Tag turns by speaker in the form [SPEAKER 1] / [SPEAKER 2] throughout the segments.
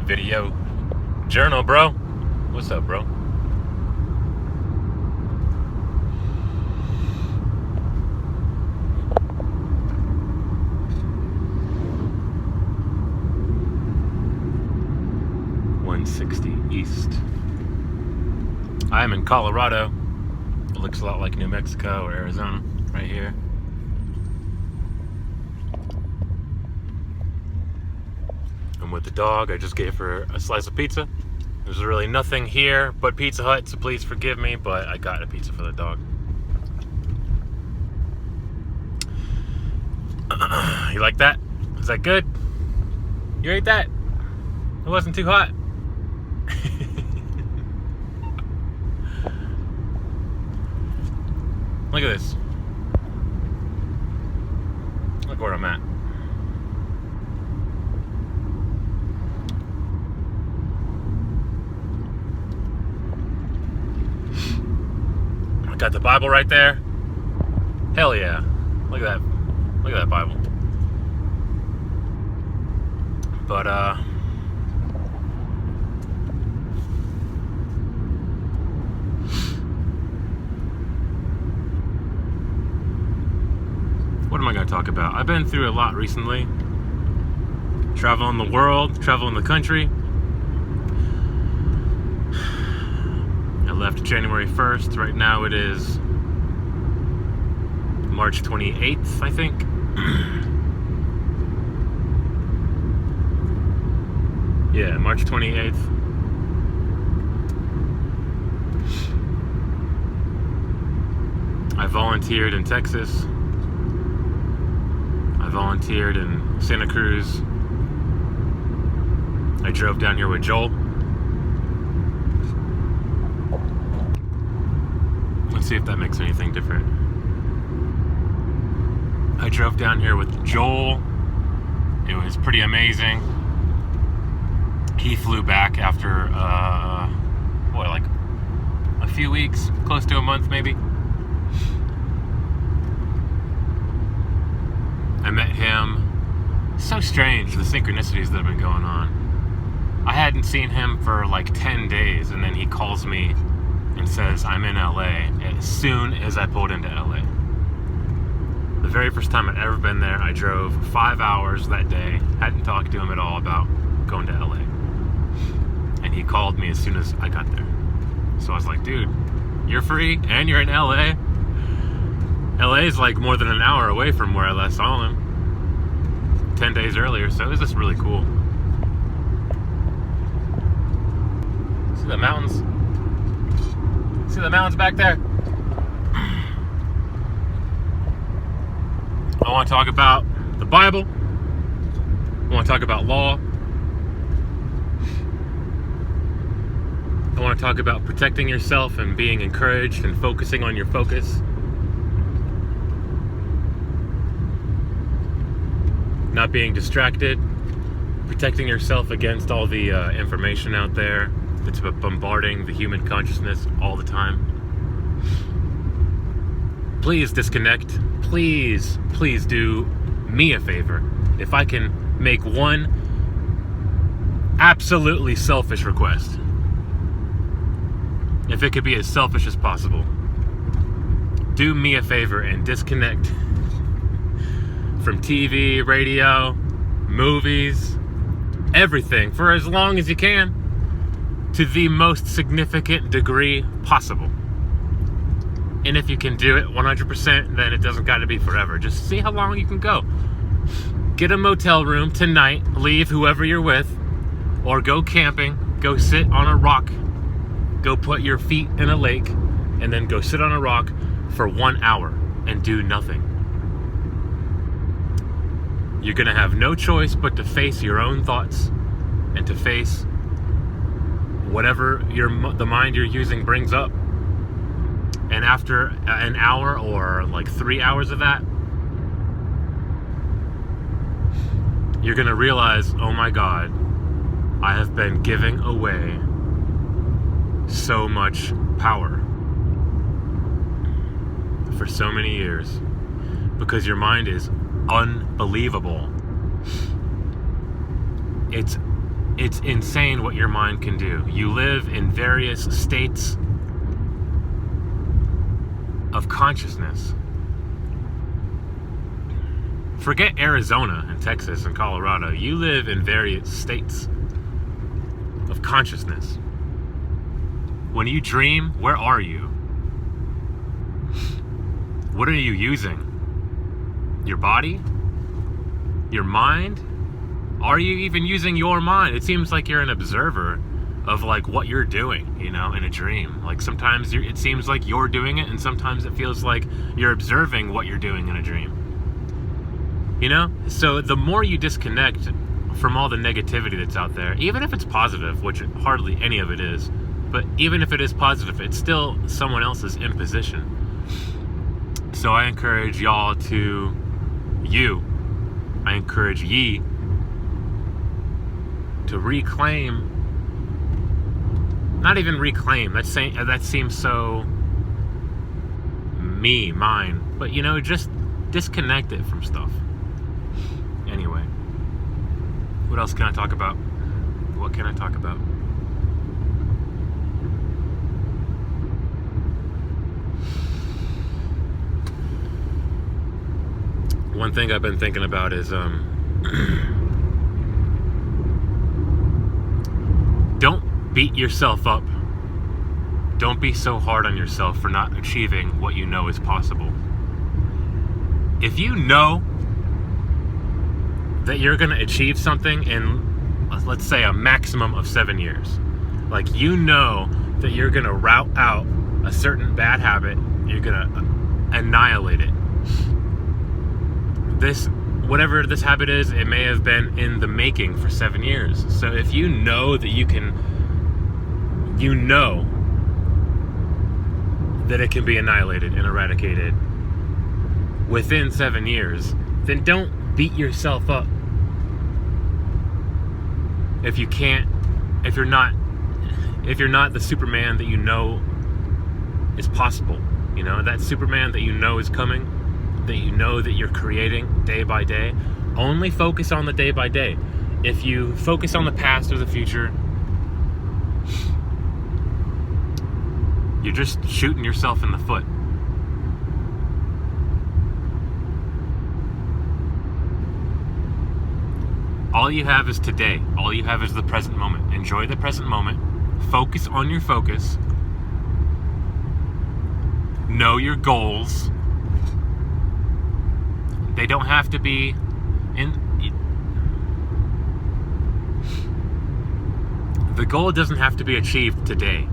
[SPEAKER 1] video journal, bro. What's up, bro? East. I am in Colorado. It looks a lot like New Mexico or Arizona right here. I'm with the dog. I just gave her a slice of pizza. There's really nothing here but Pizza Hut, so please forgive me, but I got a pizza for the dog. You like that? Is that good? You ate that? It wasn't too hot. Look at this. Look where I'm at. I got the Bible right there. Hell yeah. Look at that. Look at that Bible. But what am I going to talk about? I've been through a lot recently. Traveling the world, traveling the country. I left January 1st. Right now it is March 28th, I think. Yeah, March 28th. I volunteered in Texas. I volunteered in Santa Cruz. I drove down here with Joel. Let's see if that makes anything different. I drove down here with Joel. It was pretty amazing. He flew back after, like a few weeks, close to a month maybe. I met him. So strange, the synchronicities that have been going on. I hadn't seen him for like 10 days, and then he calls me and says, I'm in LA, as soon as I pulled into LA. The very first time I'd ever been there, I drove 5 hours that day, hadn't talked to him at all about going to LA. And he called me as soon as I got there. So I was like, dude, you're free and you're in LA? LA is like more than an hour away from where I last saw him 10 days earlier, so it was just really cool. See the mountains? See the mountains back there? I want to talk about the Bible. I want to talk about law. I want to talk about protecting yourself and being encouraged and focusing on your focus. Not being distracted, protecting yourself against all the information out there that's bombarding the human consciousness all the time. Please disconnect. Please do me a favor. If I can make one absolutely selfish request, if it could be as selfish as possible, do me a favor and disconnect from TV, radio, movies, everything for as long as you can, to the most significant degree possible. And if you can do it 100%, then it doesn't got to be forever. Just see how long you can go. Get a motel room tonight, leave whoever you're with, or go camping, go sit on a rock, go put your feet in a lake, and then go sit on a rock for 1 hour and do nothing. You're going to have no choice but to face your own thoughts and to face whatever the mind you're using brings up. And after an hour or like 3 hours of that, you're going to realize, oh my God, I have been giving away so much power for so many years because your mind is unbelievable. It's It's insane what your mind can do. You live in various states of consciousness. Forget Arizona and Texas and Colorado. You live in various states of consciousness. When you dream, where are you? What are you using? Your body? Your mind? Are you even using your mind? It seems like you're an observer of like what you're doing, in a dream. Like sometimes it seems like you're doing it, and sometimes it feels like you're observing what you're doing in a dream. So the more you disconnect from all the negativity that's out there, even if it's positive, which hardly any of it is, but even if it is positive, it's still someone else's imposition. So I encourage y'all I encourage ye to reclaim, not even reclaim, that seems so mine, but just disconnect it from stuff. Anyway, what else can I talk about? What can I talk about? One thing I've been thinking about is don't beat yourself up. Don't be so hard on yourself for not achieving what you know is possible. If you know that you're going to achieve something in, let's say, a maximum of 7 years, like you know that you're going to rout out a certain bad habit, you're going to annihilate it. Whatever this habit is, it may have been in the making for 7 years. So if you know that that it can be annihilated and eradicated within 7 years, then don't beat yourself up. If you're not the Superman that you know is possible, that Superman that you know is coming, that you know that you're creating day by day, only focus on the day by day. If you focus on the past or the future, you're just shooting yourself in the foot. All you have is today. All you have is the present moment. Enjoy the present moment. Focus on your focus. Know your goals. They don't have to be the goal doesn't have to be achieved today.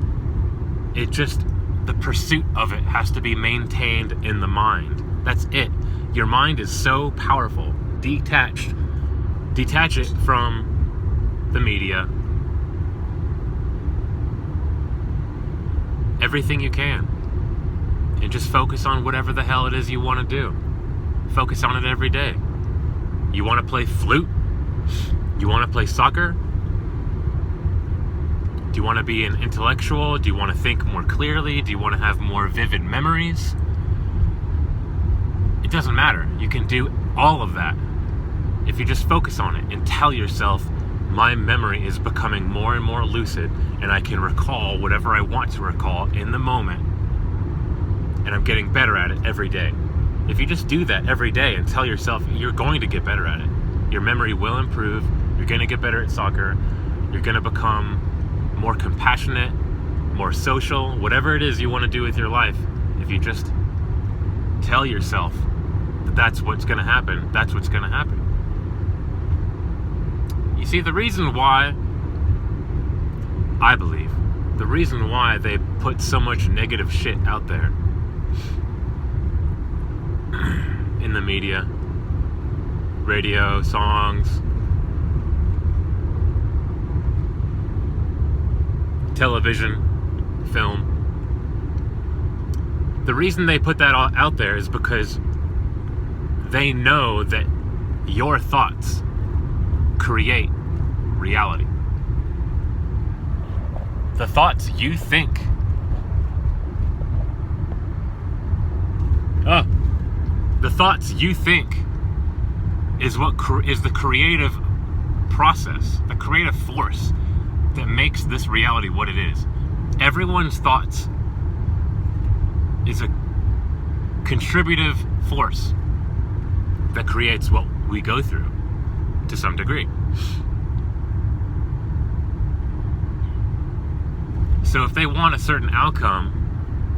[SPEAKER 1] The pursuit of it has to be maintained in the mind. That's it. Your mind is so powerful. Detach it from the media. Everything you can. And just focus on whatever the hell it is you want to do. Focus on it every day. You want to play flute? You want to play soccer? Do you want to be an intellectual? Do you want to think more clearly? Do you want to have more vivid memories? It doesn't matter. You can do all of that if you just focus on it and tell yourself, my memory is becoming more and more lucid, and I can recall whatever I want to recall in the moment, and I'm getting better at it every day. If you just do that every day and tell yourself, you're going to get better at it. Your memory will improve. You're going to get better at soccer. You're going to become more compassionate, more social, whatever it is you want to do with your life. If you just tell yourself that that's what's going to happen, that's what's going to happen. You see, the reason why, I believe, the reason why they put so much negative shit out there in the media, radio, songs, television, film. The reason they put that all out there is because they know that your thoughts create reality. The thoughts you think. The thoughts you think is what is the creative process, the creative force that makes this reality what it is. Everyone's thoughts is a contributive force that creates what we go through to some degree. So if they want a certain outcome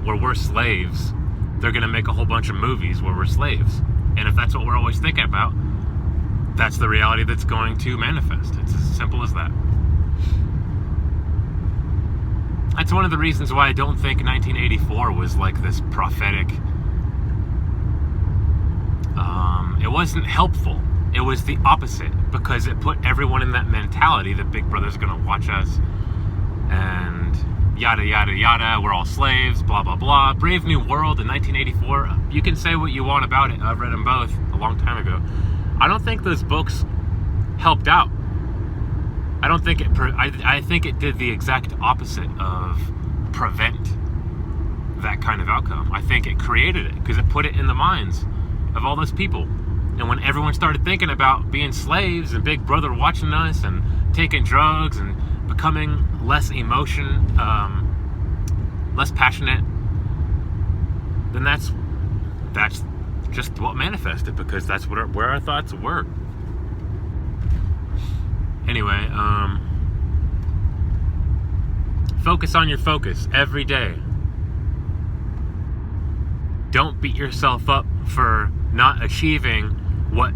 [SPEAKER 1] where we're slaves, they're going to make a whole bunch of movies where we're slaves. And if that's what we're always thinking about, that's the reality that's going to manifest. It's as simple as that. That's one of the reasons why I don't think 1984 was like this prophetic. It wasn't helpful. It was the opposite, because it put everyone in that mentality that Big Brother's going to watch us and yada yada yada, we're all slaves, blah blah blah. Brave New World in 1984, you can say what you want about it. I've read them both a long time ago. I don't think those books helped out. I don't think it I think it did the exact opposite of prevent that kind of outcome. I think it created it, because it put it in the minds of all those people. And when everyone started thinking about being slaves and Big Brother watching us and taking drugs and becoming less less passionate, then that's just what manifested, because that's what where our thoughts were. Anyway, focus on your focus every day. Don't beat yourself up for not achieving what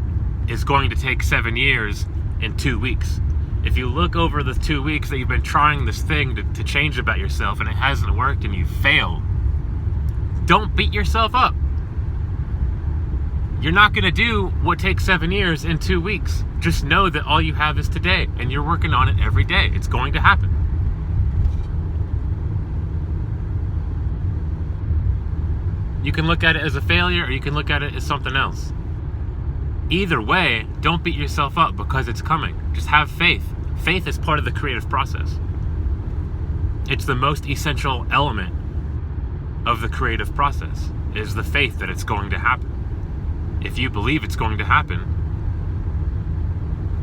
[SPEAKER 1] is going to take 7 years in 2 weeks. If you look over the 2 weeks that you've been trying this thing to change about yourself and it hasn't worked and you failed, don't beat yourself up. You're not going to do what takes 7 years in 2 weeks. Just know that all you have is today, and you're working on it every day. It's going to happen. You can look at it as a failure, or you can look at it as something else. Either way, don't beat yourself up because it's coming. Just have faith. Faith is part of the creative process. It's the most essential element of the creative process, is the faith that it's going to happen. If you believe it's going to happen,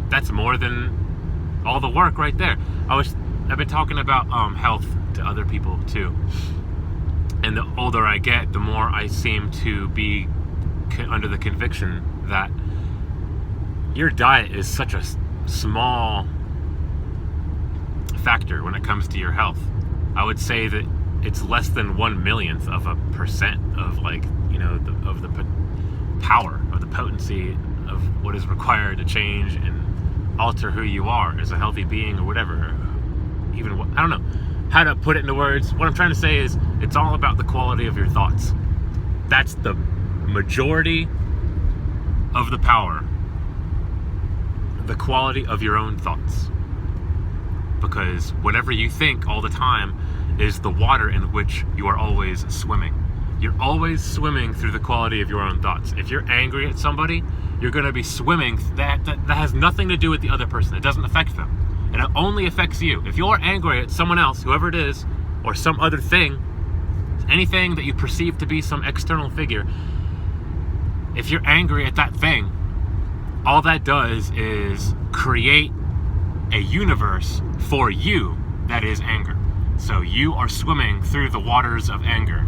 [SPEAKER 1] that's more than all the work right there. I've been talking about health to other people too. And the older I get, the more I seem to be under the conviction that your diet is such a small factor when it comes to your health. I would say that it's less than 1/1,000,000th of a percent of, like, you know, of the power, of the potency of what is required to change and alter who you are as a healthy being, or whatever. Even, I don't know how to put it into words. What I'm trying to say is, it's all about the quality of your thoughts. That's the majority of the power. The quality of your own thoughts. Because whatever you think all the time is the water in which you are always swimming. You're always swimming through the quality of your own thoughts. If you're angry at somebody, you're going to be swimming. That has nothing to do with the other person. It doesn't affect them. And it only affects you. If you're angry at someone else, whoever it is, or some other thing, anything that you perceive to be some external figure, if you're angry at that thing, all that does is create a universe for you that is anger. So you are swimming through the waters of anger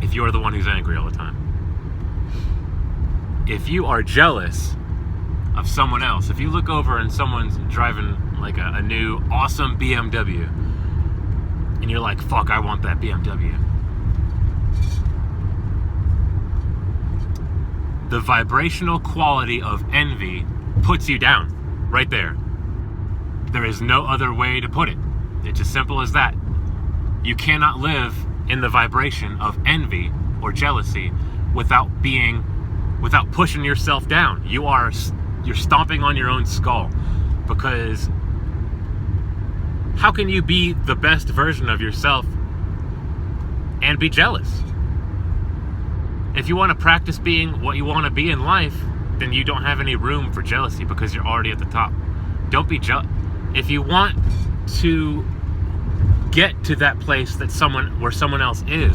[SPEAKER 1] if you're the one who's angry all the time. If you are jealous of someone else, if you look over and someone's driving like a new awesome BMW and you're like, fuck, I want that BMW, the vibrational quality of envy puts you down right there. There is no other way to put it. It's as simple as that. You cannot live in the vibration of envy or jealousy without pushing yourself down. You're stomping on your own skull, because how can you be the best version of yourself and be jealous? If you want to practice being what you want to be in life, then you don't have any room for jealousy, because you're already at the top. Don't be jealous. If you want to get to that place where someone else is,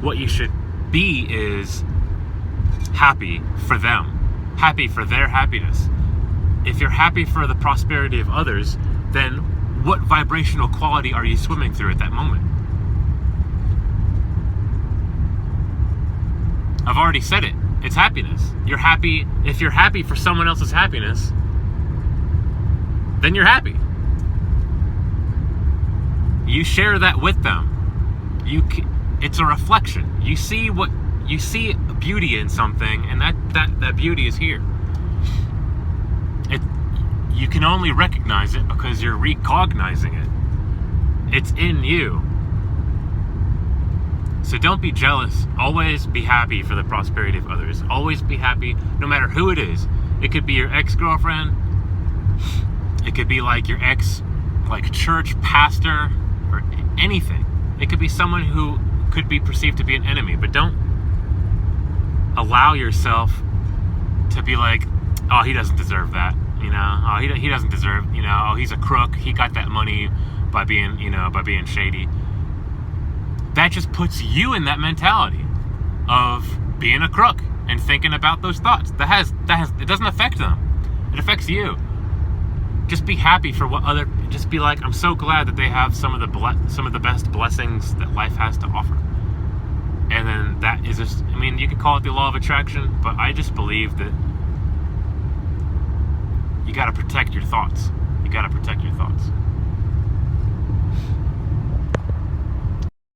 [SPEAKER 1] what you should be is happy for them, happy for their happiness. if you're happy for the prosperity of others, then what vibrational quality are you swimming through at that moment? I've already said it. It's happiness. You're happy. If you're happy for someone else's happiness, then you're happy. You share that with them. It's a reflection. You see beauty in something, and that beauty is here. You can only recognize it because you're recognizing it. It's in you. So don't be jealous. Always be happy for the prosperity of others. Always be happy, no matter who it is. It could be your ex-girlfriend. It could be like your church pastor, or anything. It could be someone who could be perceived to be an enemy. But don't allow yourself to be like, oh, he doesn't deserve that. Oh, he doesn't deserve, oh, he's a crook. He got that money by being shady. That just puts you in that mentality of being a crook and thinking about those thoughts. It doesn't affect them. It affects you. Just be happy for just be like, I'm so glad that they have some of the best blessings that life has to offer. And then that is just, you could call it the law of attraction, but I just believe that you got to protect your thoughts. You got to protect your thoughts.